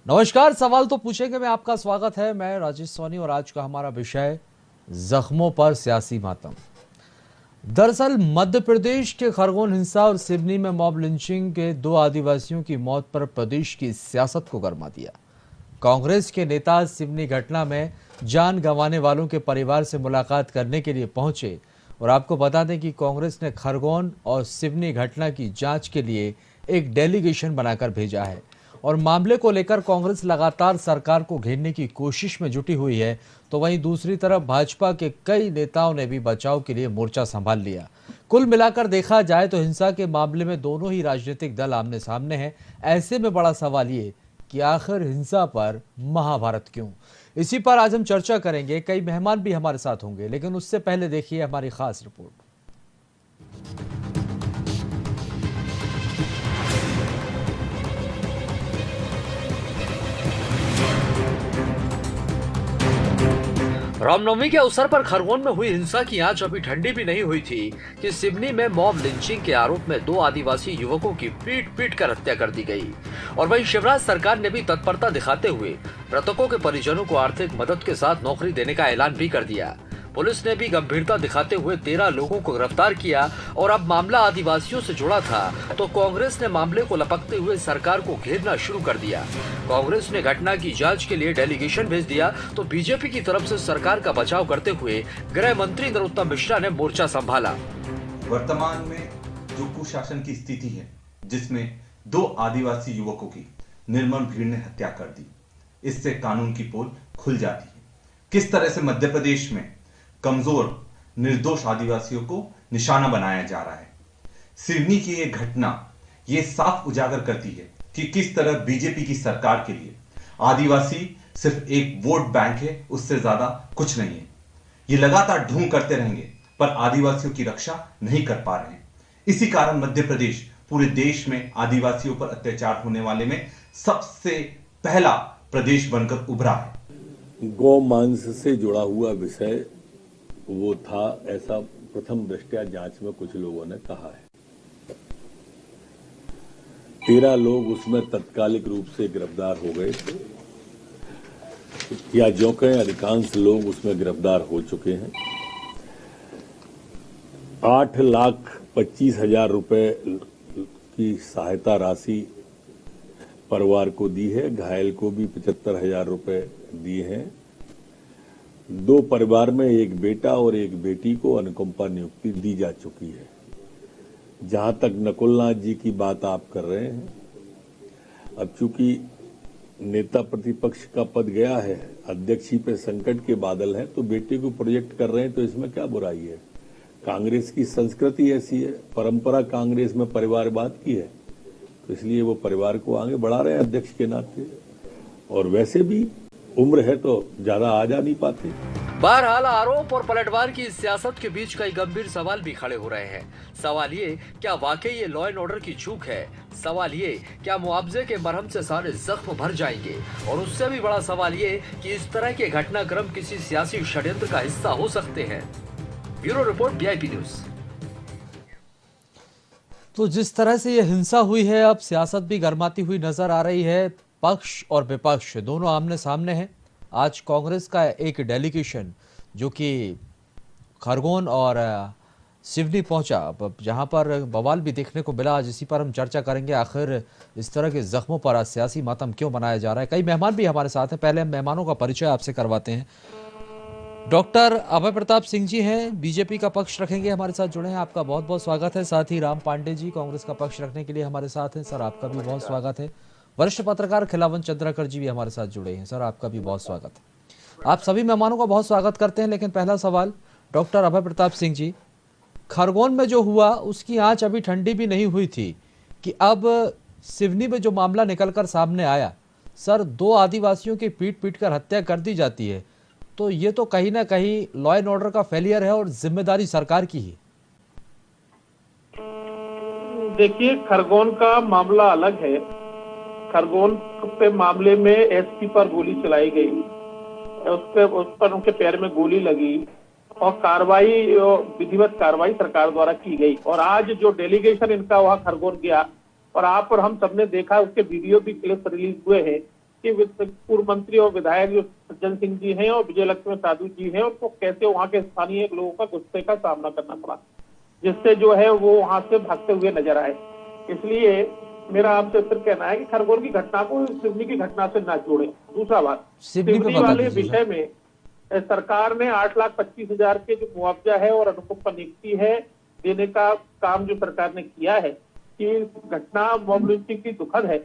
नमस्कार। सवाल तो पूछेंगे में आपका स्वागत है। मैं राजेश सोनी और आज का हमारा विषय जख्मों पर सियासी मातम। दरअसल मध्य प्रदेश के खरगोन हिंसा और सिवनी में मॉब लिंचिंग के दो आदिवासियों की मौत पर प्रदेश की सियासत को गरमा दिया। कांग्रेस के नेता सिवनी घटना में जान गंवाने वालों के परिवार से मुलाकात करने के लिए पहुंचे और आपको बता दें कि कांग्रेस ने खरगोन और सिवनी घटना की जांच के लिए एक डेलीगेशन बनाकर भेजा है और मामले को लेकर कांग्रेस लगातार सरकार को घेरने की कोशिश में जुटी हुई है। तो वहीं दूसरी तरफ भाजपा के कई नेताओं ने भी बचाव के लिए मोर्चा संभाल लिया। कुल मिलाकर देखा जाए तो हिंसा के मामले में दोनों ही राजनीतिक दल आमने सामने हैं। ऐसे में बड़ा सवाल ये कि आखिर हिंसा पर महाभारत क्यों? इसी पर आज हम चर्चा करेंगे। कई मेहमान भी हमारे साथ होंगे, लेकिन उससे पहले देखिए हमारी खास रिपोर्ट। रामनवमी के अवसर पर खरगोन में हुई हिंसा की आंच अभी ठंडी भी नहीं हुई थी कि सिवनी में मॉब लिंचिंग के आरोप में दो आदिवासी युवकों की पीट पीट कर हत्या कर दी गई। और वहीं शिवराज सरकार ने भी तत्परता दिखाते हुए मृतकों के परिजनों को आर्थिक मदद के साथ नौकरी देने का ऐलान भी कर दिया। पुलिस ने भी गंभीरता दिखाते हुए 13 लोगों को गिरफ्तार किया और अब मामला आदिवासियों से जुड़ा था तो कांग्रेस ने मामले को लपकते हुए सरकार को घेरना शुरू कर दिया। कांग्रेस ने घटना की जांच के लिए डेलीगेशन भेज दिया तो बीजेपी की तरफ से सरकार का बचाव करते हुए गृह मंत्री नरोत्तम मिश्रा ने मोर्चा संभाला। वर्तमान में जो कुशासन की स्थिति है, जिसमें दो आदिवासी युवकों की निर्मम भीड़ ने हत्या कर दी, इससे कानून की पोल खुल जाती है। किस तरह से मध्य प्रदेश में कमजोर निर्दोष आदिवासियों को निशाना बनाया जा रहा है। सिवनी की ये घटना ये साफ उजागर करती है कि किस तरह बीजेपी की सरकार के लिए आदिवासी सिर्फ एक वोट बैंक है, उससे ज्यादा कुछ नहीं है। ये लगातार ढोंग करते रहेंगे पर आदिवासियों की रक्षा नहीं कर पा रहे हैं। इसी कारण मध्य प्रदेश पूरे देश में आदिवासियों पर अत्याचार होने वाले में सबसे पहला प्रदेश बनकर उभरा है। गौ मांस से जुड़ा हुआ विषय वो था, ऐसा प्रथम दृष्टया जांच में कुछ लोगों ने कहा है। 13 लोग उसमें तत्कालिक रूप से गिरफ्तार हो गए थे, या जो कहें अधिकांश लोग उसमें गिरफ्तार हो चुके हैं। 8,25,000 रुपए की सहायता राशि परिवार को दी है, घायल को भी 75,000 रुपए दिए हैं। 2 परिवार में एक बेटा और एक बेटी को अनुकंपा नियुक्ति दी जा चुकी है। जहां तक नकुलनाथ जी की बात आप कर रहे हैं, अब चूंकि नेता प्रतिपक्ष का पद गया है, अध्यक्ष ही पे संकट के बादल हैं, तो बेटे को प्रोजेक्ट कर रहे हैं, तो इसमें क्या बुराई है? कांग्रेस की संस्कृति ऐसी है, परंपरा कांग्रेस में परिवारवाद की है, तो इसलिए वो परिवार को आगे बढ़ा रहे हैं अध्यक्ष के नाते। और वैसे भी उम्र है तो ज्यादा आ जा नहीं पाते। बहरहाल आरोप और पलटवार की सियासत के बीच कई गंभीर सवाल भी खड़े हो रहे हैं। सवाल ये, क्या वाकई ये लॉ एंड ऑर्डर की चूक है? सवाल ये, क्या मुआवजे के मरहम से सारे जख्म भर जाएंगे? और उससे भी बड़ा सवाल ये कि इस तरह के घटनाक्रम किसी सियासी षड्यंत्र का हिस्सा हो सकते हैं। Bureau report, VIP news. तो जिस तरह से ये हिंसा हुई है, अब सियासत भी गर्माती हुई नजर आ रही है। पक्ष और विपक्ष दोनों आमने सामने हैं। आज कांग्रेस का एक डेलीगेशन जो कि खरगोन और सिवनी पहुंचा, जहां पर बवाल भी देखने को मिला। आज इसी पर हम चर्चा करेंगे। आखिर इस तरह के जख्मों पर आज सियासी मातम क्यों मनाया जा रहा है? कई मेहमान भी हमारे साथ हैं। पहले हम मेहमानों का परिचय आपसे करवाते हैं। डॉक्टर अभय प्रताप सिंह जी हैं, बीजेपी का पक्ष रखेंगे, हमारे साथ जुड़े हैं। आपका बहुत बहुत स्वागत है। साथ ही राम पांडे जी कांग्रेस का पक्ष रखने के लिए हमारे साथ हैं। सर, आपका भी बहुत स्वागत है। वरिष्ठ पत्रकार खिलावन चंद्राकर जी भी हमारे साथ जुड़े हैं। सर, आपका भी बहुत स्वागत है। आप सभी मेहमानों का बहुत स्वागत करते हैं। लेकिन पहला सवाल डॉक्टर अभय प्रताप सिंह जी, खरगोन में जो हुआ उसकी आंच अभी ठंडी भी नहीं हुई थी कि अब सिवनी में जो मामला निकलकर सामने आया, सर, 2 आदिवासियों की पीट पीट कर हत्या कर दी जाती है, तो ये तो कहीं ना कहीं लॉ एंड ऑर्डर का फेलियर है और जिम्मेदारी सरकार की ही। देखिए, खरगोन का मामला अलग है। खरगोन पे मामले में एसपी पर गोली चलाई गई, उस पर उनके पैर में गोली लगी और कार्रवाई, विधिवत कार्रवाई सरकार द्वारा की गई। और आज जो डेलीगेशन इनका वहां खरगोन गया और आप और हम सबने देखा, उसके वीडियो भी क्लिप रिलीज हुए हैं कि पूर्व मंत्री और विधायक जो सज्जन सिंह जी हैं और विजय लक्ष्मी साधु जी हैं, उनको कैसे वहां के स्थानीय लोगों का गुस्से का सामना करना पड़ा, जिससे जो है वो वहां से भागते हुए नजर आए। इसलिए मेरा आपसे सिर्फ कहना है कि खरगोन की घटना को सिवनी की घटना से ना जोड़े। दूसरा बात, सिवनी पे सिवनी बता वाले दीजिए विषय सर। में सरकार ने 8,25,000 के जो मुआवजा है और अनुकंपा नियुक्ति है देने का काम जो सरकार ने किया है, कि घटना मॉब लिंचिंग की दुखद है,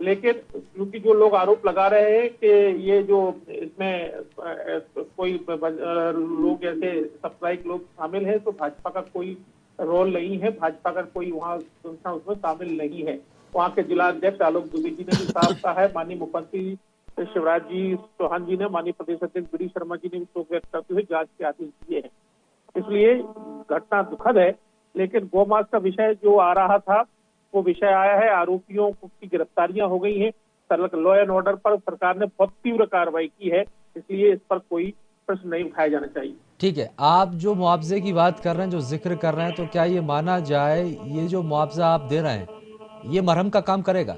लेकिन क्योंकि जो लोग आरोप लगा रहे हैं कि ये जो इसमें कोई लोग ऐसे सामुदायिक लोग शामिल हैं, तो भाजपा का कोई रोल नहीं है, भाजपा का कोई वहाँ संस्था उसमें शामिल नहीं है। वहाँ के जिला अध्यक्ष आलोक दुबे जी ने भी साफ कहा है, माननीय मुख्यमंत्री शिवराज जी चौहान जी ने, माननीय प्रदेश अध्यक्ष बी डी शर्मा जी ने भी शोक व्यक्त करते हुए जांच के आदेश दिए हैं। इसलिए घटना दुखद है, लेकिन गौमांस का विषय जो आ रहा था वो विषय आया है, आरोपियों की गिरफ्तारियां हो गई हैं, लॉ एंड ऑर्डर पर सरकार ने बहुत तीव्र कार्रवाई की है, इसलिए इस पर कोई प्रश्न नहीं उठाया जाना चाहिए। ठीक है, आप जो मुआवजे की बात कर रहे हैं, जो जिक्र कर रहे हैं, तो क्या ये माना जाए ये जो मुआवजा आप दे रहे हैं ये मरहम का काम करेगा,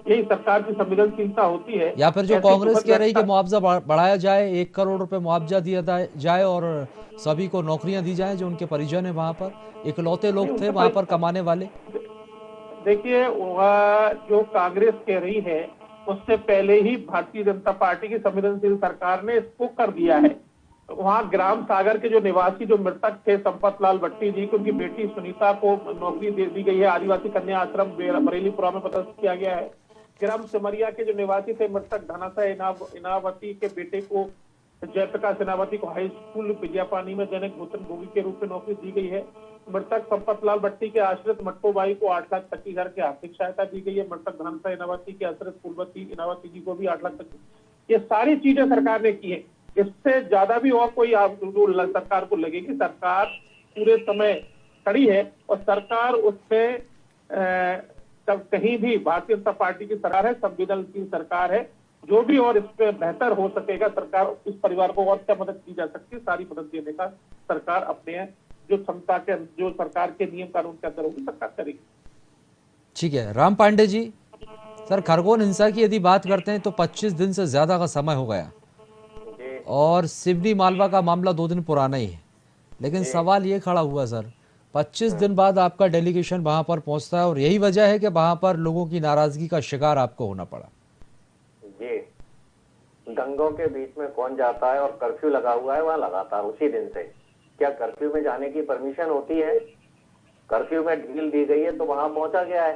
यही सरकार की संवेदनशीलता होती है। या फिर जो ऐसी कांग्रेस दुखद कह रही कि घटना मुआवजा बढ़ाया जाए, 1 करोड़ रुपए मुआवजा दिया जाए और सभी को नौकरियां दी जाएं जो उनके परिजन है, वहां पर इकलौते नहीं, लोग थे उनके वहां पर कमाने वाले? देखिए, वह जो कांग्रेस कह रही है उससे पहले ही भारतीय जनता पार्टी की संवेदनशील सरकार ने इसको कर दिया है। वहाँ ग्राम सागर के जो निवासी जो मृतक थे संपत लाल भट्टी जी को, उनकी बेटी सुनीता को नौकरी दे दी गई है, आदिवासी कन्या आश्रम बरेलीपुरा में पदस्थ किया गया है। ग्राम सिमरिया के जो निवासी थे मृतक धनासा इनावती के बेटे को, जयप्रकाश इनावती को हाई स्कूल विजयापानी में दैनिक भोजन भोगी के रूप में नौकरी दी गई है। मृतक संपत लाल भट्टी के आश्रित मट्टो बाई को 8,25,000 की आर्थिक सहायता दी गई है। मृतक धनसा इनावती के आश्रित कुलवती इनावती जी को भी 8,25,000। ये सारी चीजें सरकार ने की है। इससे ज्यादा भी और कोई सरकार को लगे कि सरकार पूरे समय खड़ी है और सरकार उसमें कहीं भी भारतीय जनता पार्टी की सरकार है, संवेदनशील सरकार है। जो भी और इस पे बेहतर हो सकेगा, सरकार इस परिवार को और क्या मदद की जा सकती है, सारी मदद देने का सरकार अपने जो क्षमता के, जो सरकार के नियम कानून के अंदर होगी, सरकार करेगी। ठीक है, राम पांडे जी, सर खरगोन हिंसा की यदि बात करते हैं तो 25 दिन से ज्यादा का समय हो गया और सिवनी मालवा का मामला 2 दिन पुराना ही है, लेकिन सवाल ये खड़ा हुआ सर, 25 दिन बाद आपका डेलीगेशन वहां पर पहुंचता है और यही वजह है कि वहां पर लोगों की नाराजगी का शिकार आपको होना पड़ा। जी, दंगों के बीच में कौन जाता है, और कर्फ्यू लगा हुआ है वहाँ लगातार उसी दिन से। क्या कर्फ्यू में जाने की परमिशन होती है? कर्फ्यू में ढील दी गई है तो वहां पहुंचा गया है।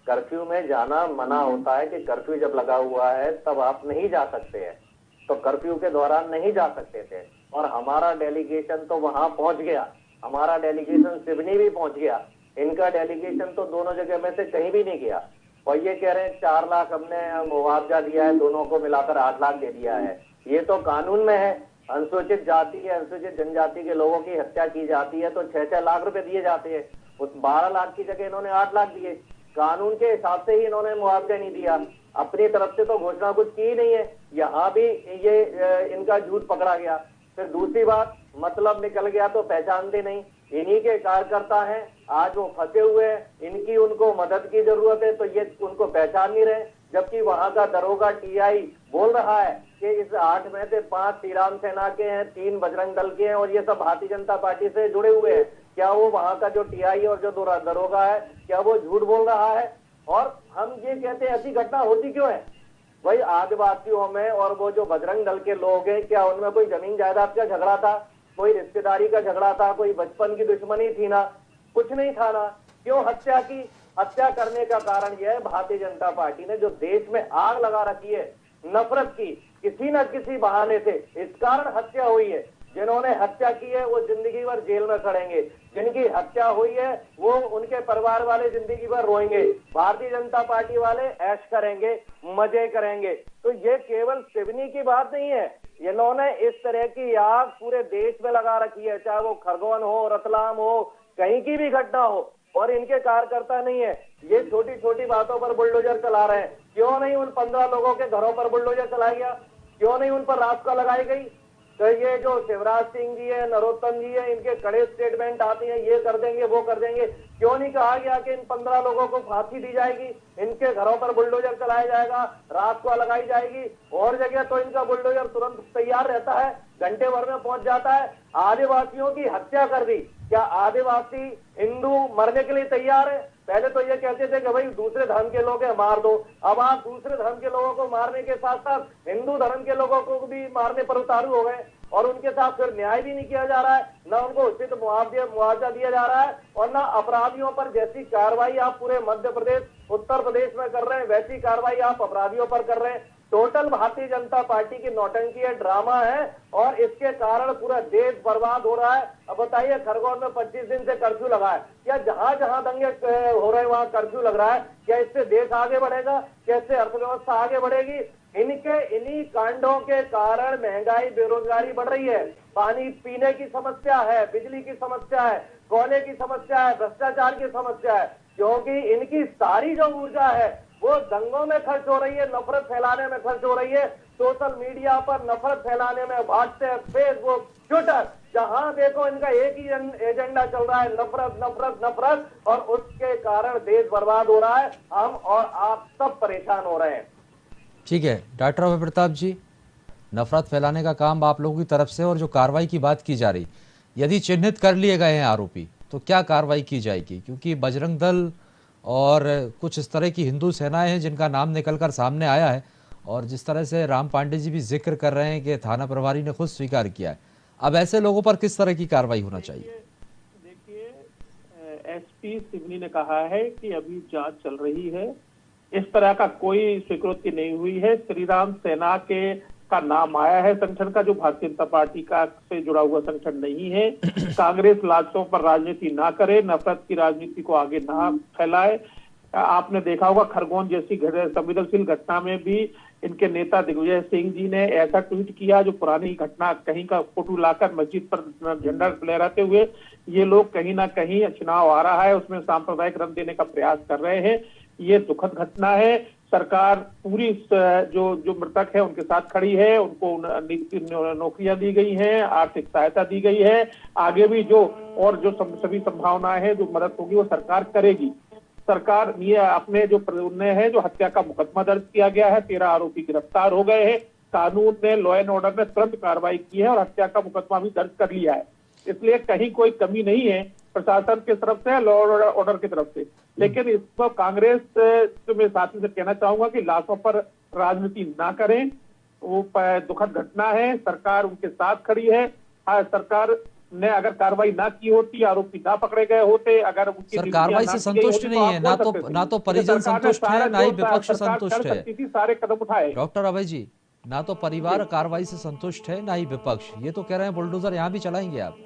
कर्फ्यू में जाना मना होता है कि कर्फ्यू जब लगा हुआ है तब आप नहीं जा सकते हैं, तो कर्फ्यू के दौरान नहीं जा सकते थे। और हमारा डेलीगेशन तो वहां पहुंच गया, हमारा डेलीगेशन सिवनी भी पहुंच गया, इनका डेलीगेशन तो दोनों जगह में से कहीं भी नहीं गया। और ये कह रहे हैं 4 लाख हमने मुआवजा दिया है, दोनों को मिलाकर 8 लाख दे दिया है। ये तो कानून में है, अनुसूचित जाति या अनुसूचित जनजाति के लोगों की हत्या की जाती है तो 6-6 लाख रुपए दिए जाते हैं। उस 12 लाख की जगह इन्होंने 8 लाख दिए। कानून के हिसाब से ही इन्होंने मुआवजा नहीं दिया, अपनी तरफ से तो घोषणा कुछ की ही नहीं है। यहाँ भी ये इनका झूठ पकड़ा गया। फिर दूसरी बात, मतलब निकल गया तो पहचानते नहीं। इन्हीं के कार्यकर्ता हैं, आज वो फंसे हुए हैं, इनकी उनको मदद की जरूरत है तो ये उनको पहचान नहीं रहे। जबकि वहां का दरोगा टीआई बोल रहा है कि इस 8 में से 5 श्री राम सेना के हैं, 3 बजरंग दल के हैं और ये सब भारतीय जनता पार्टी से जुड़े हुए हैं। क्या वो वहां का जो टीआई और जो दरोगा है, क्या वो झूठ बोल रहा है? और हम ये कहते हैं ऐसी घटना होती क्यों है? वही आदिवासियों में और वो जो बजरंग दल के लोग हैं, क्या उनमें कोई जमीन जायदाद का झगड़ा था, कोई रिश्तेदारी का झगड़ा था, कोई बचपन की दुश्मनी थी ना? कुछ नहीं था ना। क्यों हत्या की? हत्या करने का कारण यह है भारतीय जनता पार्टी ने जो देश में आग लगा रखी है नफरत की, किसी न किसी बहाने से इस कारण हत्या हुई है। जिन्होंने हत्या की है वो जिंदगी भर जेल में खड़ेंगे, जिनकी हत्या हुई है वो उनके परिवार वाले जिंदगी भर रोएंगे, भारतीय जनता पार्टी वाले ऐश करेंगे, मजे करेंगे। तो ये केवल सिवनी की बात नहीं है, इन्होंने इस तरह की आग पूरे देश में लगा रखी है, चाहे वो खरगोन हो, रतलाम हो, कहीं की भी घटना हो। और इनके कार्यकर्ता नहीं है, ये छोटी छोटी बातों पर बुलडोजर चला रहे हैं। क्यों नहीं उन 15 लोगों के घरों पर बुलडोजर चलाया गया? क्यों नहीं उन पर रास्ता लगाई गई? तो ये जो शिवराज सिंह जी है, नरोत्तम जी है, इनके कड़े स्टेटमेंट आते हैं, ये कर देंगे वो कर देंगे। क्यों नहीं कहा गया कि इन 15 लोगों को फांसी दी जाएगी, इनके घरों पर बुलडोजर चलाया जाएगा, रात को लगाई जाएगी। और जगह तो इनका बुलडोजर तुरंत तैयार रहता है, घंटे भर में पहुंच जाता है। आदिवासियों की हत्या कर दी। क्या आदिवासी हिंदू मरने के लिए तैयार है? पहले तो ये कहते थे कि भाई दूसरे धर्म के लोग हैं मार दो। अब आप दूसरे धर्म के लोगों को मारने के साथ साथ हिंदू धर्म के लोगों को भी मारने पर उतारू हो गए, और उनके साथ फिर न्याय भी नहीं किया जा रहा है, न उनको उचित मुआवजा दिया जा रहा है, और न अपराधियों पर जैसी कार्रवाई आप पूरे मध्य प्रदेश, उत्तर प्रदेश में कर रहे हैं, वैसी कार्रवाई आप अपराधियों पर कर रहे हैं। टोटल भारतीय जनता पार्टी की नौटंकी है, ड्रामा है, और इसके कारण पूरा देश बर्बाद हो रहा है। अब बताइए, खरगोन में 25 दिन से कर्फ्यू लगा है, क्या जहां जहां दंगे हो रहे हैं वहां कर्फ्यू लग रहा है? क्या इससे देश आगे बढ़ेगा? क्या इससे अर्थव्यवस्था आगे बढ़ेगी? इन्हीं कांडों के कारण महंगाई, बेरोजगारी बढ़ रही है, पानी पीने की समस्या है, बिजली की समस्या है, कोयले की समस्या है, भ्रष्टाचार की समस्या है, क्योंकि इनकी सारी जो ऊर्जा है वो दंगों में खर्च हो रही है, नफरत फैलाने में खर्च हो रही है, सोशल मीडिया पर नफरत फैलाने में, व्हाट्सएप, फेसबुक, ट्विटर, जहां देखो इनका एक ही एजेंडा चल रहा है, नफरत नफरत नफरत, और उसके कारण देश बर्बाद हो रहा है। हम और आप सब परेशान हो रहे हैं। ठीक है डॉक्टर अभय प्रताप जी, नफरत फैलाने का काम आप लोगों की तरफ से, और जो कार्रवाई की बात की जा रही, यदि चिन्हित कर लिए गए हैं आरोपी तो क्या कार्रवाई की जाएगी? क्योंकि बजरंग दल और कुछ इस तरह की हिंदू सेनाएं हैं जिनका नाम निकलकर सामने आया है, और जिस तरह से राम पांडे जी भी जिक्र कर रहे हैं कि थाना प्रभारी ने खुद स्वीकार किया है, अब ऐसे लोगों पर किस तरह की कार्रवाई होना चाहिए? देखिए, एसपी सिवनी ने कहा है कि अभी जांच चल रही है, इस तरह का कोई स्वीकृति नहीं हुई है। श्री राम सेना का नाम आया है संगठन का, जो भारतीय जनता पार्टी का से जुड़ा हुआ संगठन नहीं है। कांग्रेस लाशों पर राजनीति ना करे, नफरत की राजनीति को आगे ना फैलाए। आपने देखा होगा खरगोन जैसी संवेदनशील घटना में भी इनके नेता दिग्विजय सिंह जी ने ऐसा ट्वीट किया, जो पुरानी घटना कहीं का फोटो लाकर मस्जिद पर झंडा लहराते हुए ये लोग कहीं ना कहीं चुनाव आ रहा है उसमें सांप्रदायिक रंग देने का प्रयास कर रहे हैं। ये दुखद घटना है। सरकार पूरी जो मृतक है उनके साथ खड़ी है, उनको नौकरियां दी गई हैं, आर्थिक सहायता दी गई है, आगे भी जो और जो सभी संभावनाएं हैं, जो मदद होगी वो सरकार करेगी। सरकार ये अपने जो निर्णय है, जो हत्या का मुकदमा दर्ज किया गया है, 13 आरोपी गिरफ्तार हो गए हैं, कानून ने, लॉ एंड ऑर्डर ने तुरंत कार्रवाई की है और हत्या का मुकदमा भी दर्ज कर लिया है। इसलिए कहीं कोई कमी नहीं है प्रशासन की तरफ से, लॉ ऑर्डर की तरफ से। लेकिन इस पर कांग्रेस में साथी से कहना चाहूंगा कि लाशों पर राजनीति ना करें, वो दुखद घटना है, सरकार उनके साथ खड़ी है। सरकार ने अगर कार्रवाई ना की होती, आरोपी ना पकड़े गए होते, अगर सर कार्रवाई से संतुष्ट नहीं है, ना तो परिजन संतुष्ट है, ना ही विपक्ष संतुष्ट है। सारे कदम उठाए डॉक्टर अभय जी, ना तो परिवार कार्रवाई से संतुष्ट है, ना ही विपक्ष। ये तो कह रहे हैं बुलडोजर यहाँ भी चलाएंगे आप,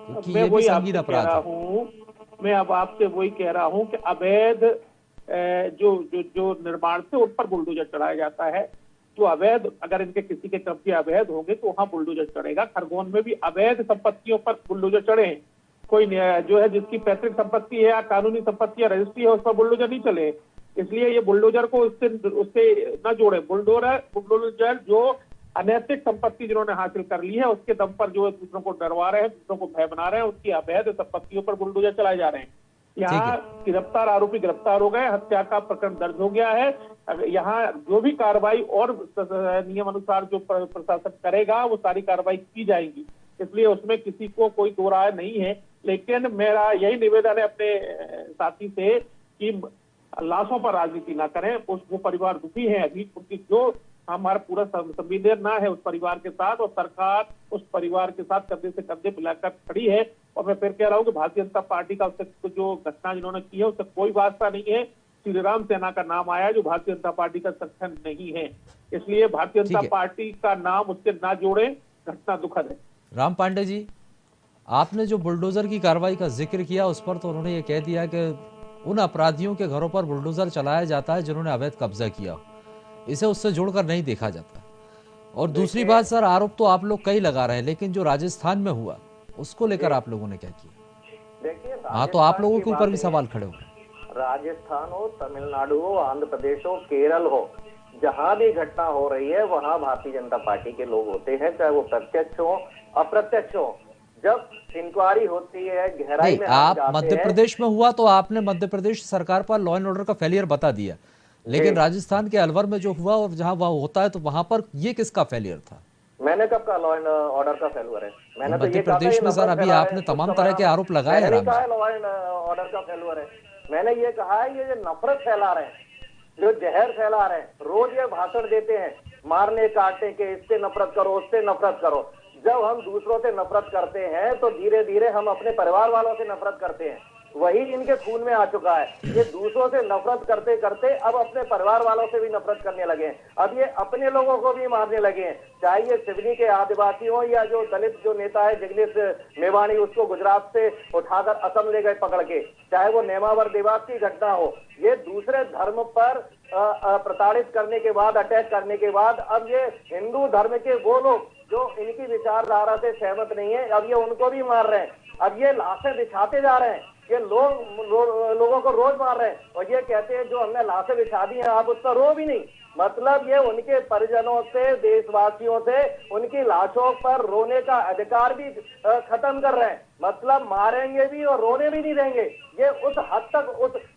क्योंकि ये भी संगीन अपराध है। मैं अब आपसे वही कह रहा हूं कि अवैध जो निर्माण से उन पर बुलडोजर चढ़ाया जाता है, जो अवैध, अगर इनके किसी के कब्जे अवैध होंगे तो वहां बुलडोजर चढ़ेगा। खरगोन में भी अवैध संपत्तियों पर बुलडोजर चढ़े हैं। कोई जो है जिसकी पैतृक संपत्ति है या कानूनी संपत्ति या रजिस्ट्री है, उस पर बुलडोजर नहीं चले। इसलिए ये बुलडोजर को उससे न जोड़े। बुलडोजर जो अनैतिक संपत्ति जिन्होंने हासिल कर ली है, उसके दम पर जो दूसरों को डरवा रहे हैं, दूसरों को भय बना रहे हैं, उसकी अवैध संपत्तियों पर बुलडोजर चलाए जा रहे हैं। यहाँ गिरफ्तार आरोपी गिरफ्तार हो गए, हत्या का प्रकरण दर्ज हो गया है। यहाँ जो भी कार्रवाई और नियम अनुसार जो प्रशासन करेगा वो सारी कार्रवाई की जाएगी, इसलिए उसमें किसी को कोई दो राय नहीं है। लेकिन मेरा यही निवेदन है अपने साथी से कि लाशों पर राजनीति ना करें। वो परिवार दुखी है अभी, उनकी जो हमारा पूरा संवेदना है उस परिवार के साथ, और सरकार उस परिवार के साथ कंधे से कंधे मिलाकर खड़ी है। और मैं फिर कह रहा हूँ कि भारतीय जनता पार्टी का उससे जो घटना जिन्होंने की है उससे कोई वास्ता नहीं है। श्री राम सेना का नाम आया जो भारतीय जनता पार्टी का संगठन नहीं है, इसलिए भारतीय जनता पार्टी का नाम उससे ना जोड़े। घटना दुखद है। राम पांडे जी, आपने जो बुलडोजर की कार्रवाई का जिक्र किया उस पर तो उन्होंने ये कह दिया कि उन अपराधियों के घरों पर बुलडोजर चलाया जाता है जिन्होंने अवैध कब्जा किया, इसे उससे जोड़कर नहीं देखा जाता। और दूसरी बात सर, आरोप तो आप लोग कई लगा रहे हैं, लेकिन जो राजस्थान में हुआ उसको लेकर आप लोगों ने क्या किया? देखिए, हाँ, तो आप लोगों के ऊपर भी सवाल खड़े हो। राजस्थान हो, तमिलनाडु हो, आंध्र प्रदेश हो, केरल हो, जहां भी घटना हो रही है वहां भारतीय जनता पार्टी के लोग होते हैं, चाहे वो प्रत्यक्ष हो अप्रत्यक्ष हो। जब इंक्वायरी होती है, गहराई नहीं, में आप जाते मध्य हैं। प्रदेश में हुआ तो आपने मध्य प्रदेश सरकार पर लॉ एंड ऑर्डर का फेलियर बता दिया, लेकिन राजस्थान के अलवर में जो हुआ और जहां वह होता है तो वहां पर ये किसका फेलियर था? मैंने कब कहा लॉ एंड ऑर्डर का फेलुअर है? मैंने तो मध्य ये कहा था प्रदेश ये में सर नफरत अभी फैला रहे आपने हैं, तमाम उसका तरह के बड़ा- आरोप लगाए हैं मैंने नहीं राम कहा जी। लॉ एंड ऑर्डर का फेलुअर है। मैंने ये कहा है ये जो नफरत फैला रहे हैं, जो जहर फैला रहे हैं, रोज ये भाषण देते हैं मारने काटने के, इससे नफरत करो उससे नफरत करो। जब हम दूसरों से नफरत करते हैं तो धीरे धीरे हम अपने परिवार वालों से नफरत करते हैं। वही इनके खून में आ चुका है। ये दूसरों से नफरत करते करते अब अपने परिवार वालों से भी नफरत करने लगे हैं। अब ये अपने लोगों को भी मारने लगे हैं, चाहे ये सिवनी के आदिवासी हो या जो दलित जो नेता है जगदीश मेवाणी, उसको गुजरात से उठाकर असम ले गए पकड़ के, चाहे वो नेमावर देवास की घटना हो। ये दूसरे धर्म पर प्रताड़ित करने के बाद, अटैक करने के बाद अब ये हिंदू धर्म के वो लोग जो इनकी विचारधारा से सहमत नहीं है, अब ये उनको भी मार रहे हैं। अब ये लाशें बिछाते जा रहे हैं, ये लोगों को रोज मार रहे हैं और ये कहते हैं जो हमने लाशें बिछा दी हैं आप उस पर रो भी नहीं। मतलब ये उनके परिजनों से, देशवासियों से उनकी लाशों पर रोने का अधिकार भी खत्म कर रहे हैं। मतलब मारेंगे भी और रोने भी नहीं देंगे। ये उस हद तक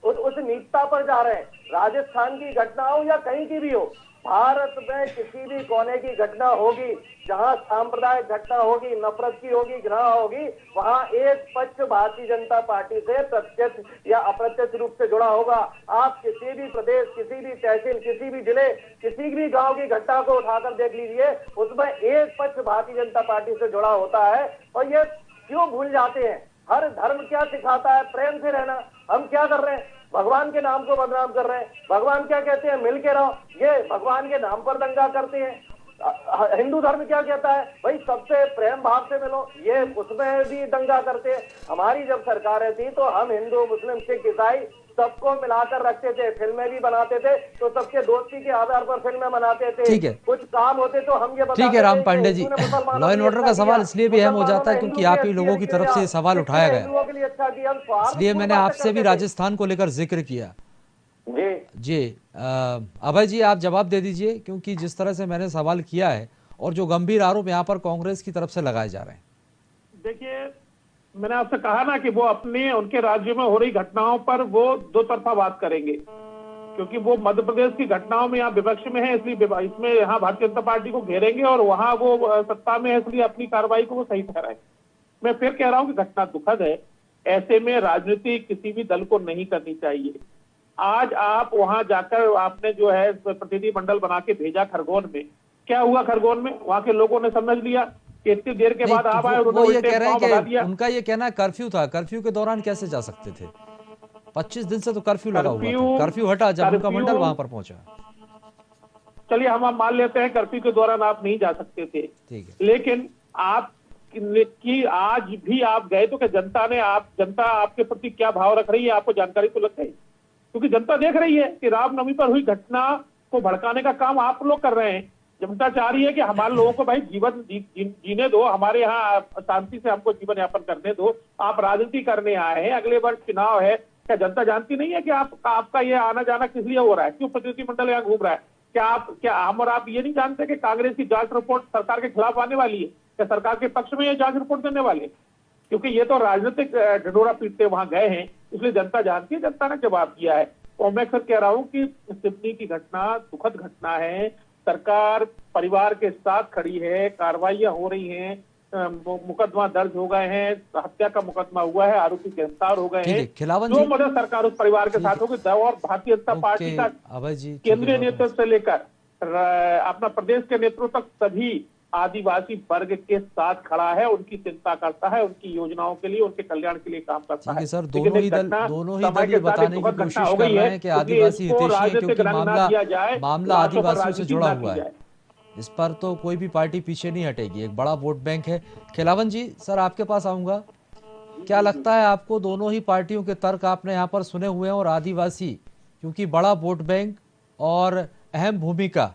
उस नीचता पर जा रहे हैं। राजस्थान की घटना हो या कहीं की भी हो, भारत में किसी भी कोने की घटना होगी, जहां सांप्रदायिक घटना होगी, नफरत की होगी, घृणा होगी, वहां एक पक्ष भारतीय जनता पार्टी से प्रत्यक्ष या अप्रत्यक्ष रूप से जुड़ा होगा। आप किसी भी प्रदेश, किसी भी तहसील, किसी भी जिले, किसी भी गांव की घटना को उठाकर देख लीजिए, उसमें एक पक्ष भारतीय जनता पार्टी से जुड़ा होता है। और ये क्यों भूल जाते हैं? हर धर्म क्या सिखाता है? प्रेम से रहना। हम क्या कर रहे हैं? भगवान के नाम को बदनाम कर रहे हैं। भगवान क्या कहते हैं? मिल के रहो। ये भगवान के नाम पर दंगा करते हैं। हिंदू धर्म क्या कहता है? भाई सबसे प्रेम भाव से मिलो, ये उसमें भी दंगा करते हैं। हमारी जब सरकारें थी तो हम हिंदू, मुस्लिम, सिख, ईसाई सबको मिलाकर रखते थे, फिल्में भी बनाते थे, तो सबके दोस्ती के आधार पर फिल्में बनाते थे। ठीक है, कुछ काम होते तो हम ये बताते ठीक है राम थे पांडे कि जी, हिंदू ने मुसलमानों लॉ एंड के लिए ऑर्डर का अच्छा सवाल किया, इसलिए भी अहम हो मुसलमानों जाता है ने क्योंकि हिंदू आप ही के लोगों की अच्छे तरफ से ये किया, सवाल सिख उठाया ने गया, हिंदुओं के लिए अच्छा किया। हम स्वार्थ इसलिए मैंने पूर्ण आपसे भी करते थे। राजस्थान को लेकर जिक्र किया। जी जी, अभय जी आप जवाब दे दीजिए, क्योंकि जिस तरह से मैंने सवाल किया है और जो गंभीर आरोप यहाँ पर कांग्रेस की तरफ से लगाए जा रहे हैं। देखिए, मैंने आपसे कहा ना कि वो अपने उनके राज्य में हो रही घटनाओं पर वो दो तरफा बात करेंगे, क्योंकि वो मध्य प्रदेश की घटनाओं में यहाँ विपक्ष में है, इसलिए इसमें यहाँ भारतीय जनता पार्टी को घेरेंगे और वहां वो सत्ता में है, इसलिए अपनी कार्रवाई को वो सही ठहराएंगे। मैं फिर कह रहा हूं कि घटना दुखद है। ऐसे में राजनीति किसी भी दल को नहीं करनी चाहिए। आज आप वहां जाकर आपने जो है प्रतिनिधि मंडल बना के भेजा खरगोन में, क्या हुआ खरगोन में? वहां के लोगों ने समझ लिया कि इतनी देर के बाद आप आए, वो उन्होंने ये कह रहे हैं भगा दिया। कि उनका ये कहना कर्फ्यू था, कर्फ्यू के दौरान कैसे जा सकते थे? 25 दिन से तो कर्फ्यू लगा हुआ था, कर्फ्यू हटा जब उनका मंडल वहां पर पहुंचा। चलिए हम मान लेते हैं कर्फ्यू के दौरान आप नहीं जा सकते थे, ठीक है, लेकिन आप कि आज भी आप गए तो क्या जनता आपके प्रति क्या भाव रख रही है आपको जानकारी तो लग गई? क्योंकि जनता देख रही है कि रामनवमी पर हुई घटना को भड़काने का काम आप लोग कर रहे हैं। जनता चाह रही है कि हमारे लोगों को भाई जीवन जीने दो, हमारे यहाँ शांति से हमको जीवन यापन करने दो। आप राजनीति करने आए हैं, अगले वर्ष चुनाव है। क्या जनता जानती नहीं है कि आपका ये आना जाना किस लिए हो रहा है? क्यों प्रतिनिधिमंडल यहाँ घूम रहा है? क्या हम और आप ये नहीं जानते कि कांग्रेस की जांच रिपोर्ट सरकार के खिलाफ आने वाली है? क्या सरकार के पक्ष में ये जांच रिपोर्ट देने वाले? क्योंकि ये तो राजनीतिक ढिंढोरा पीटते वहां गए हैं, इसलिए जनता जानती है, जनता ने जवाब दिया है। और मैं फिर कह रहा हूं कि सिवनी की घटना दुखद घटना है। सरकार परिवार के साथ खड़ी है, कार्रवाइयां हो रही हैं, मुकदमा दर्ज हो गए हैं, हत्या का मुकदमा हुआ है, आरोपी गिरफ्तार हो गए हैं। खिलावन जो जी, मदद सरकार उस परिवार के साथ होगी, और भारतीय जनता पार्टी का अभय जी केंद्रीय नेतृत्व से लेकर अपना प्रदेश के नेतृत्व तक सभी आदिवासी वर्ग के साथ खड़ा है, उनकी चिंता करता है, उनकी योजनाओं के लिए, उनके कल्याण के लिए काम करता है। सर, दोनों ही दल ये बताने की कोशिश कर रहे हैं कि आदिवासी हितैषी है, क्योंकि मामला आदिवासियों से जुड़ा हुआ है। इस पर तो कोई भी पार्टी पीछे नहीं हटेगी, एक बड़ा वोट बैंक है। खिलावन जी, सर आपके पास आऊंगा। क्या लगता है आपको, दोनों ही पार्टियों के तर्क आपने यहाँ पर सुने हुए हैं, और आदिवासी क्योंकि बड़ा वोट बैंक और अहम भूमिका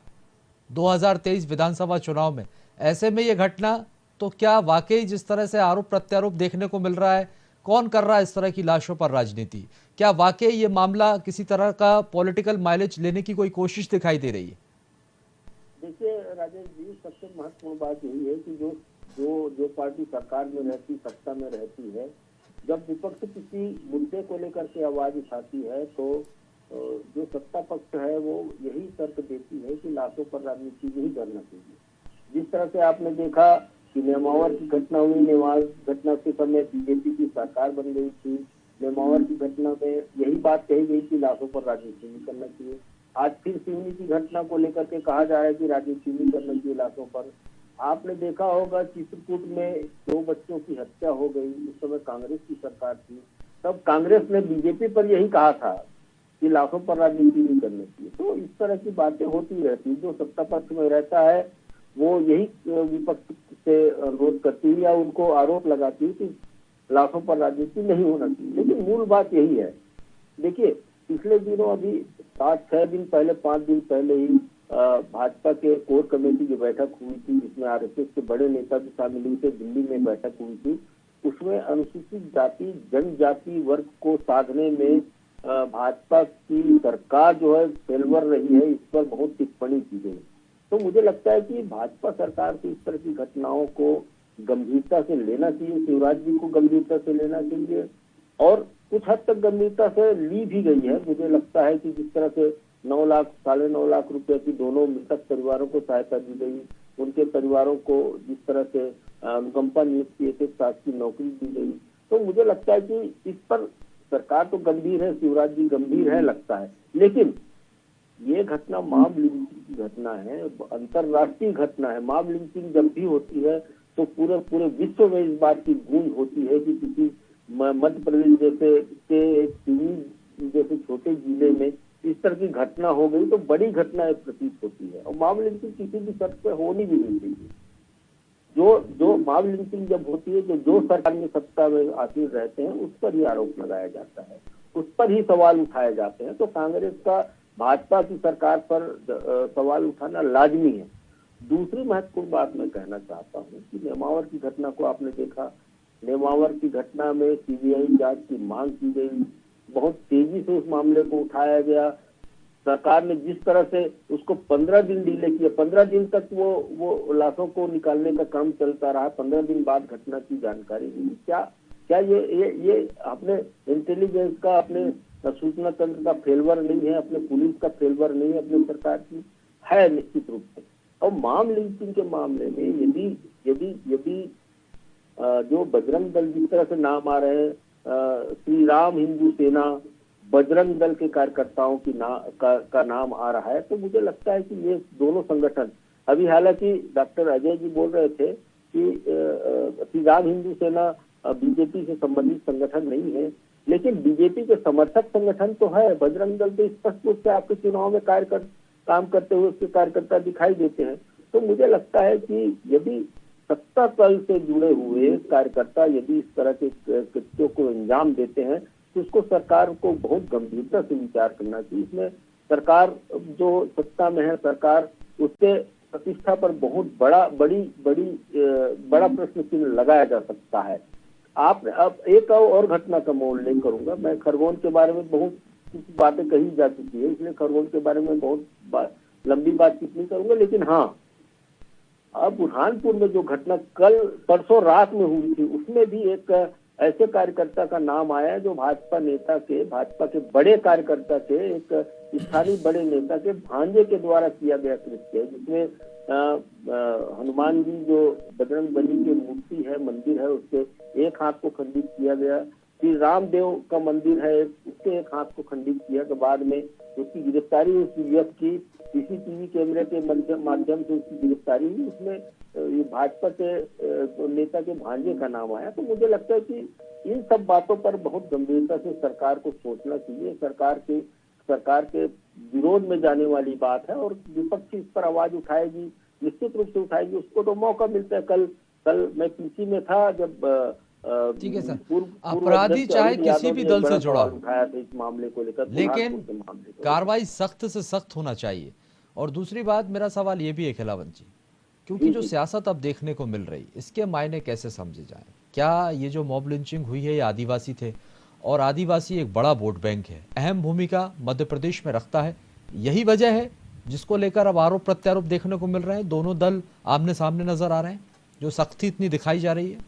2023 विधानसभा चुनाव में, ऐसे में ये घटना तो क्या वाकई जिस तरह से आरोप प्रत्यारोप देखने को मिल रहा है, कौन कर रहा है इस तरह की लाशों पर राजनीति? क्या वाकई ये मामला किसी तरह का पॉलिटिकल माइलेज लेने की कोई कोशिश दिखाई दे रही है? सबसे महत्वपूर्ण बात यही है कि जो पार्टी सरकार में रहती, सत्ता में रहती है, जब विपक्ष किसी मुद्दे को लेकर के आवाज उठाती है तो जो सत्ता पक्ष है वो यही तर्क देती है कि लाशों पर राजनीति नहीं करना चाहिए। जिस तरह से आपने देखा कि नेमावर की घटना हुई, नेमावर घटना के समय बीजेपी की सरकार बन गई थी। नेमावर की घटना में यही बात कही गई कि लाशों पर राजनीति नहीं करना चाहिए। आज फिर सिवनी की घटना को लेकर के कहा जा रहा है कि राजनीति नहीं करना चाहिए लाशों पर। आपने देखा होगा चित्रकूट में 2 बच्चों की हत्या हो गई, उस समय कांग्रेस की सरकार थी, तब कांग्रेस ने बीजेपी पर यही कहा था कि लाशों पर राजनीति नहीं करनी चाहिए। तो इस तरह की बातें होती रहती, जो सत्ता पक्ष में रहता है वो यही विपक्ष से अनुरोध करती है या उनको आरोप लगाती है कि लाशों पर राजनीति नहीं होना चाहिए। लेकिन मूल बात यही है, देखिए पिछले दिनों अभी 7-6 दिन पहले, 5 दिन पहले ही भाजपा के कोर कमेटी की बैठक हुई थी, जिसमें आरएसएस के बड़े नेता भी शामिल हुए थे। दिल्ली में बैठक हुई थी, उसमें अनुसूचित जाति जनजाति वर्ग को साधने में भाजपा की सरकार जो है फेलवर रही है, इस पर बहुत टिप्पणी की गई। तो मुझे लगता है कि भाजपा सरकार को इस तरह की घटनाओं को गंभीरता से लेना चाहिए, शिवराज जी को गंभीरता से लेना चाहिए और कुछ हद तक गंभीरता से ली भी गई है। मुझे लगता है कि जिस तरह से 9 लाख 9.5 लाख रुपए की दोनों मृतक परिवारों को सहायता दी गई, उनके परिवारों को जिस तरह से अनुकंपा नियुक्ति एक साथ की नौकरी दी गई, तो मुझे लगता है कि इस पर सरकार तो गंभीर है, शिवराज जी गंभीर है लगता है। लेकिन ये घटना मॉब लिंचिंग की घटना है, अंतरराष्ट्रीय घटना है। मॉब लिंचिंग जब भी होती है तो पूरे विश्व में इस बात की गूंज होती है कि किसी मध्य प्रदेश जैसे छोटे जिले में इस तरह की घटना हो गई तो बड़ी घटना प्रतीत होती है और मॉब लिंचिंग किसी भी शर्त पे होनी भी नहीं चाहिए। जो मॉब लिंचिंग जब होती है तो जो सरकार में सत्ता में आसीन रहते हैं उस पर ही आरोप लगाया जाता है, उस पर ही सवाल उठाए जाते हैं। तो कांग्रेस का भाजपा की सरकार पर सवाल उठाना लाजमी है। दूसरी महत्वपूर्ण बात मैं कहना चाहता हूँ कि नेमावर की घटना को आपने देखा, नेमावर की घटना में सीबीआई जांच की मांग की गई, बहुत तेजी से उस मामले को उठाया गया। सरकार ने जिस तरह से उसको 15 दिन डिले किया, 15 दिन तक वो लाशों को निकालने का काम चलता रहा, 15 दिन बाद घटना की जानकारी मिली। क्या ये अपने इंटेलिजेंस का, अपने सूचना तंत्र का फेलवर नहीं है, अपने पुलिस का फेलवर नहीं है, अपनी सरकार की है निश्चित रूप से। और मॉब लिंचिंग के मामले में यदि जो बजरंग दल जिस तरह से नाम आ रहे हैं, श्री राम हिंदू सेना, बजरंग दल के कार्यकर्ताओं की का नाम आ रहा है, तो मुझे लगता है कि ये दोनों संगठन, अभी हालांकि डॉक्टर अजय जी बोल रहे थे कि श्री राम हिंदू सेना बीजेपी से संबंधित संगठन नहीं है, लेकिन बीजेपी के समर्थक संगठन तो है। बजरंग दल तो स्पष्ट रूप से आपके चुनाव में काम करते हुए उसके कार्यकर्ता दिखाई देते हैं। तो मुझे लगता है कि यदि सत्ता तल से जुड़े हुए कार्यकर्ता यदि इस तरह के कृत्यों को अंजाम देते हैं तो उसको सरकार को बहुत गंभीरता से विचार करना चाहिए। इसमें सरकार जो सत्ता में है, सरकार उसके प्रतिष्ठा पर बहुत बड़ा प्रश्न चिन्ह लगाया जा सकता है। आप अब एक और घटना का मैं उल्लेख करूंगा। मैं खरगोन के बारे में बहुत बातें कही जा चुकी है, इसलिए खरगोन के बारे में बहुत लंबी बातचीत नहीं करूंगा। लेकिन हाँ, अब बुरहानपुर में जो घटना कल परसों रात में हुई थी, उसमें भी एक ऐसे कार्यकर्ता का नाम आया जो भाजपा के बड़े कार्यकर्ता के, एक स्थानीय बड़े नेता के भांजे के द्वारा किया गया कृत्य है, जिसमें हनुमान जी जो बजरंग बली की मूर्ति है, मंदिर है, उसके एक हाथ को खंडित किया गया। श्री रामदेव का मंदिर है, उसके एक हाथ को खंडित किया के बाद में उसकी गिरफ्तारी उस युवक की सीसीटीवी कैमरे के माध्यम से उसकी गिरफ्तारी हुई। उसमें भाजपा के नेता के भांजे का नाम आया। तो मुझे लगता है कि इन सब बातों पर बहुत गंभीरता से सरकार को सोचना चाहिए। सरकार के विरोध में जाने वाली बात है और विपक्ष इस पर आवाज उठाएगी, निश्चित रूप से उठाएगी। उसको तो मौका मिलता है। कल मैं पीसी में था जब ठीक है सर, अपराधी चाहे किसी भी दल से जुड़ा हो उठाया था इस मामले को लेकर, लेकिन कार्रवाई सख्त से सख्त होना चाहिए। और दूसरी बात, मेरा सवाल ये भी है खिलावन जी, क्योंकि जो सियासत अब देखने को मिल रही, इसके मायने कैसे समझे जाएं? क्या ये जो मॉब लिंचिंग हुई है ये आदिवासी थे, और आदिवासी एक बड़ा वोट बैंक है, अहम भूमिका मध्य प्रदेश में रखता है, यही वजह है जिसको लेकर अब आरोप प्रत्यारोप देखने को मिल रहे हैं। दोनों दल आमने सामने नजर आ रहे हैं, जो सख्ती इतनी दिखाई जा रही है।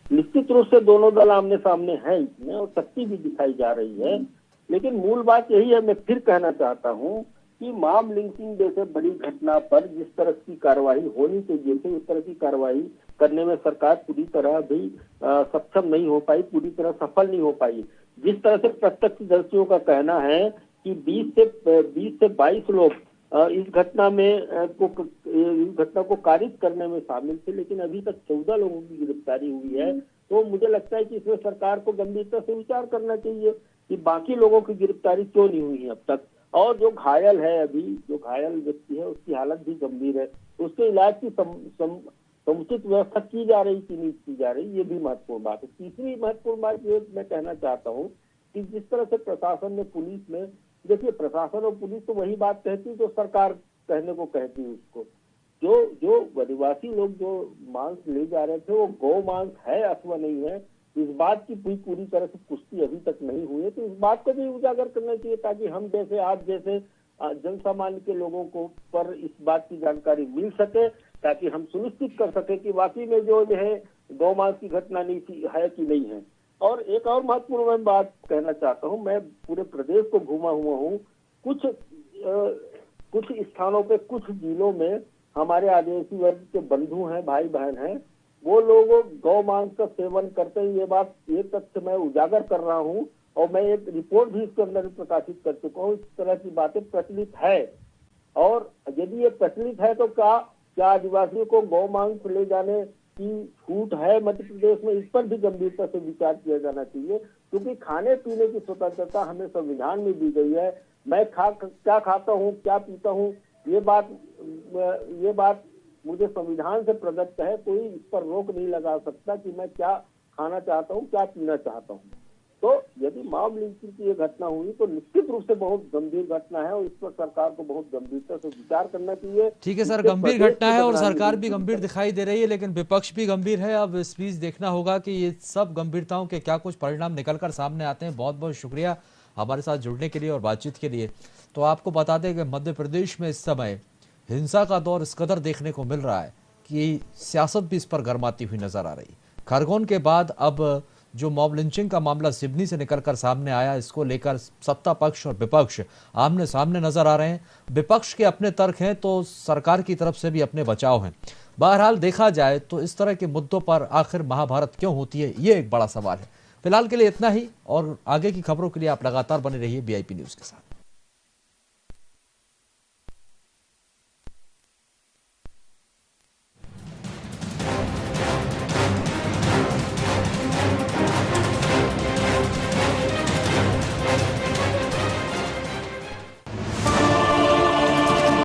निश्चित रूप से दोनों दल आमने सामने हैं इसमें, और सख्ती भी दिखाई जा रही है। लेकिन मूल बात यही है, मैं फिर कहना चाहता हूं कि मॉब लिंचिंग जैसे बड़ी घटना पर जिस तरह की कार्रवाई होनी चाहिए थी, उस तरह की कार्रवाई करने में सरकार पूरी तरह भी सक्षम नहीं हो पाई, पूरी तरह सफल नहीं हो पाई। जिस तरह से प्रत्यक्षदर्शियों का कहना है कि 20 से 22 लोग इस घटना को कारित करने में शामिल थे, लेकिन अभी तक 14 लोगों की गिरफ्तारी हुई है। तो मुझे लगता है कि इसमें सरकार को गंभीरता से विचार करना चाहिए कि बाकी लोगों की गिरफ्तारी क्यों नहीं हुई है अब तक। और जो घायल है, अभी जो घायल व्यक्ति है उसकी हालत भी गंभीर है, उसके इलाज की समुचित व्यवस्था की जा रही कि नहीं की जा रही, ये भी महत्वपूर्ण बात है। तीसरी महत्वपूर्ण बात ये मैं कहना चाहता हूँ कि जिस तरह से प्रशासन ने पुलिस में, देखिए प्रशासन और पुलिस तो वही बात कहती है जो सरकार कहने को कहती है उसको। जो आदिवासी लोग जो मांस ले जा रहे थे वो गौ मांस है अथवा नहीं है, इस बात की पूरी तरह से पुष्टि अभी तक नहीं हुई है। तो इस बात को भी उजागर करना चाहिए ताकि हम जैसे, आप जैसे जन सामान्य के लोगों को पर इस बात की जानकारी मिल सके, ताकि हम सुनिश्चित कर सके कि वाकई में जो है गौ मांस की घटना नहीं थी, है कि नहीं है। और एक और महत्वपूर्ण मैं बात कहना चाहता हूँ, मैं पूरे प्रदेश को घूमा हुआ हूँ, कुछ स्थानों पे, कुछ जिलों में हमारे आदिवासी वर्ग के बंधु हैं, भाई बहन हैं, वो लोग गौ मांस का सेवन करते हैं। ये तथ्य मैं उजागर कर रहा हूँ और मैं एक रिपोर्ट भी इसके अंदर प्रकाशित कर चुका हूँ। इस तरह की बातें प्रचलित है, और यदि ये प्रचलित है तो क्या आदिवासियों को गौ मांस ले जाने की छूट है मध्य प्रदेश में? इस पर भी गंभीरता से विचार किया जाना चाहिए, क्योंकि खाने पीने की स्वतंत्रता हमें संविधान में दी गई है। मैं क्या खाता हूँ, क्या पीता हूँ, ये बात मुझे संविधान से प्रदत्त है। कोई इस पर रोक नहीं लगा सकता कि मैं क्या खाना चाहता हूँ, क्या पीना चाहता हूँ। तो यदि मॉब लिंचिंग की ये घटना हुई तो निश्चित रूप से बहुत गंभीर घटना है, और इस पर सरकार को बहुत गंभीरता से विचार करना चाहिए। ठीक है सर, गंभीर घटना है और सरकार भी गंभीर दिखाई दे रही है, लेकिन विपक्ष भी गंभीर है। अब इस बीच देखना होगा कि ये सब गंभीरताओं के क्या कुछ परिणाम निकलकर सामने आते हैं। बहुत बहुत शुक्रिया हमारे साथ जुड़ने के लिए और बातचीत के लिए। तो आपको बता दें कि मध्य प्रदेश में इस समय हिंसा का दौर इस कदर देखने को मिल रहा है कि सियासत भी इस पर गर्माती हुई नजर आ रही। खरगोन के बाद अब जो मॉब लिंचिंग का मामला सिवनी से निकलकर सामने आया, इसको लेकर सत्ता पक्ष और विपक्ष आमने सामने नजर आ रहे हैं। विपक्ष के अपने तर्क हैं तो सरकार की तरफ से भी अपने बचाव हैं। बहरहाल देखा जाए तो इस तरह के मुद्दों पर आखिर महाभारत क्यों होती है, ये एक बड़ा सवाल है। फिलहाल के लिए इतना ही, और आगे की खबरों के लिए आप लगातार बने रहिए VIP न्यूज के साथ।